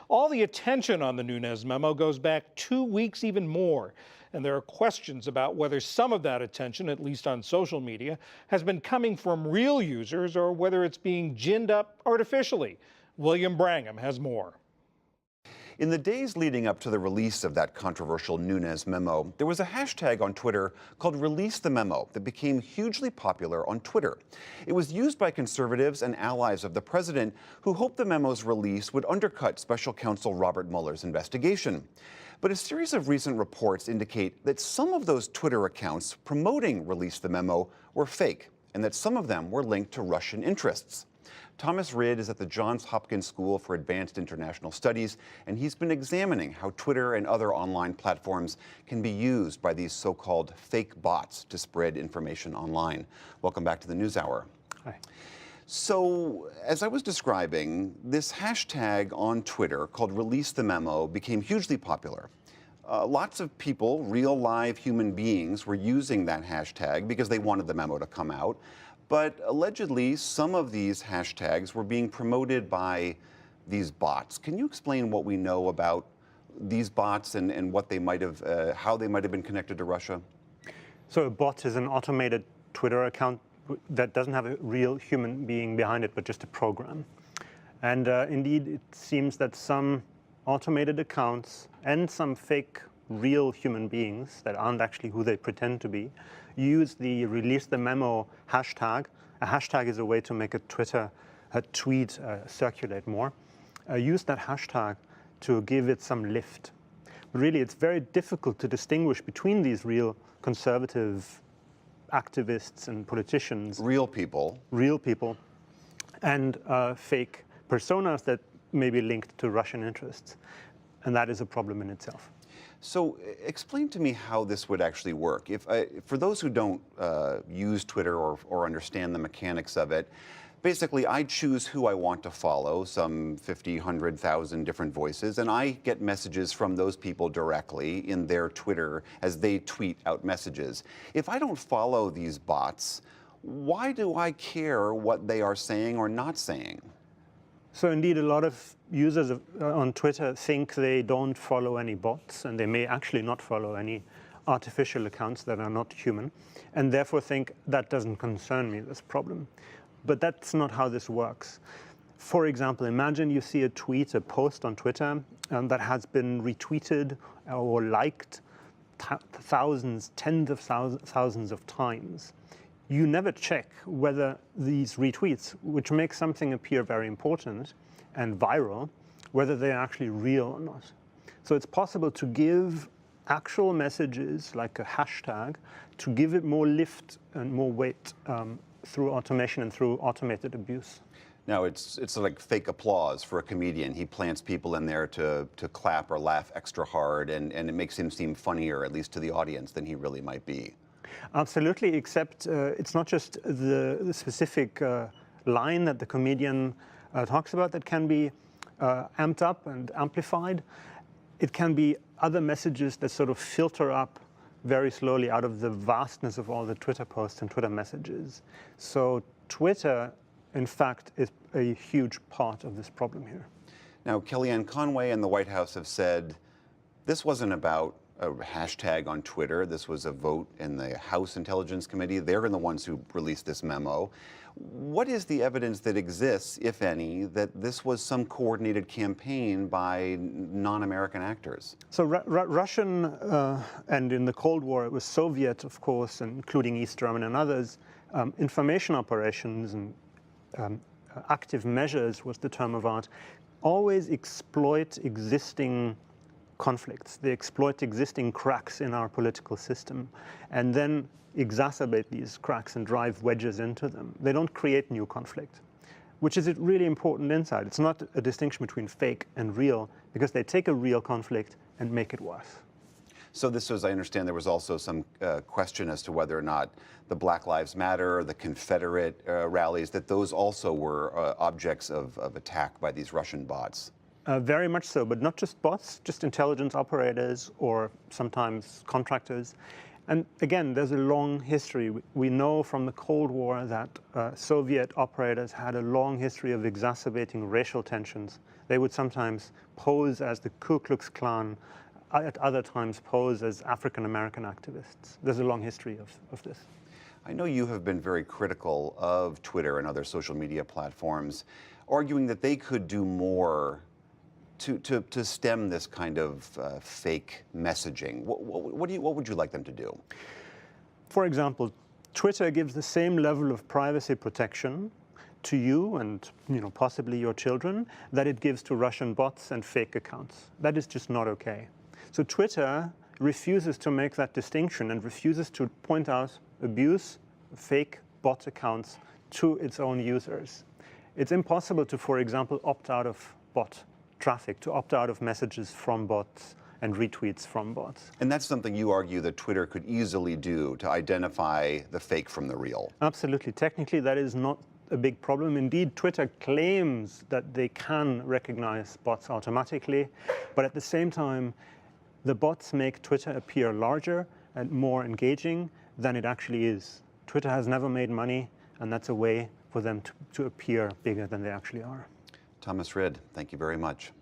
All the attention on the Nunes memo goes back 2 weeks, even more. And there are questions about whether some of that attention, at least on social media, has been coming from real users or whether it's being ginned up artificially. William Brangham has more. In the days leading up to the release of that controversial Nunes memo, there was a hashtag on Twitter called Release the Memo that became hugely popular on Twitter. It was used by conservatives and allies of the president who hoped the memo's release would undercut special counsel Robert Mueller's investigation. But a series of recent reports indicate that some of those Twitter accounts promoting Release the Memo were fake, and that some of them were linked to Russian interests. Thomas Rid is at the Johns Hopkins School for Advanced International Studies, and he's been examining how Twitter and other online platforms can be used by these so-called fake bots to spread information online. Welcome back to the NewsHour. Hi. So, as I was describing, this hashtag on Twitter called Release the Memo became hugely popular. Lots of people, real live human beings, were using that hashtag because they wanted the memo to come out. But allegedly, some of these hashtags were being promoted by these bots. Can you explain what we know about these bots and what they might have, how they might have been connected to Russia? So a bot is an automated Twitter account that doesn't have a real human being behind it, but just a program. And indeed, it seems that some automated accounts and some fake real human beings that aren't actually who they pretend to be use the Release the Memo hashtag. A hashtag is a way to make a tweet circulate more. Use that hashtag to give it some lift. But really, it's very difficult to distinguish between these real conservative activists and politicians. Real people. Real people. And fake personas that may be linked to Russian interests. And that is a problem in itself. So explain to me how this would actually work. For those who don't use Twitter or understand the mechanics of it, basically I choose who I want to follow, some 50, 100,000 different voices, and I get messages from those people directly in their Twitter as they tweet out messages. If I don't follow these bots, why do I care what they are saying or not saying? So indeed, a lot of users on Twitter think they don't follow any bots, and they may actually not follow any artificial accounts that are not human, and therefore think that doesn't concern me, this problem. But that's not how this works. For example, imagine you see a tweet, a post on Twitter that has been retweeted or liked thousands, tens of thousands of times. You never check whether these retweets, which make something appear very important and viral, whether they're actually real or not. So it's possible to give actual messages, like a hashtag, to give it more lift and more weight through automation and through automated abuse. Now, it's like fake applause for a comedian. He plants people in there to clap or laugh extra hard, and it makes him seem funnier, at least to the audience, than he really might be. Absolutely, except it's not just the specific line that the comedian talks about that can be amped up and amplified. It can be other messages that sort of filter up very slowly out of the vastness of all the Twitter posts and Twitter messages. So Twitter, in fact, is a huge part of this problem here. Now, Kellyanne Conway and the White House have said this wasn't about a hashtag on Twitter. This was a vote in the House Intelligence Committee. They're the ones who released this memo. What is the evidence that exists, if any, that this was some coordinated campaign by non-American actors? So Russian, and in the Cold War, it was Soviet, of course, including East German and others, information operations and active measures was the term of art, always exploit existing conflicts. They exploit existing cracks in our political system and then exacerbate these cracks and drive wedges into them. They don't create new conflict, which is a really important insight. It's not a distinction between fake and real, because they take a real conflict and make it worse. So this was, I understand, there was also some question as to whether or not the Black Lives Matter, the Confederate rallies, that those also were objects of attack by these Russian bots. Very much so, but not just bots, just intelligence operators or sometimes contractors. And again, there's a long history. We know from the Cold War that Soviet operators had a long history of exacerbating racial tensions. They would sometimes pose as the Ku Klux Klan, at other times pose as African American activists. There's a long history of this. I know you have been very critical of Twitter and other social media platforms, arguing that they could do more to stem this kind of fake messaging. What would you like them to do? For example, Twitter gives the same level of privacy protection to you and possibly your children that it gives to Russian bots and fake accounts. That is just not okay. So Twitter refuses to make that distinction and refuses to point out abuse, fake bot accounts to its own users. It's impossible to, for example, opt out of bot traffic, to opt out of messages from bots and retweets from bots. And that's something you argue that Twitter could easily do to identify the fake from the real. Absolutely. Technically, that is not a big problem. Indeed, Twitter claims that they can recognize bots automatically, but at the same time, the bots make Twitter appear larger and more engaging than it actually is. Twitter has never made money, and that's a way for them to appear bigger than they actually are. Thomas Rid, thank you very much.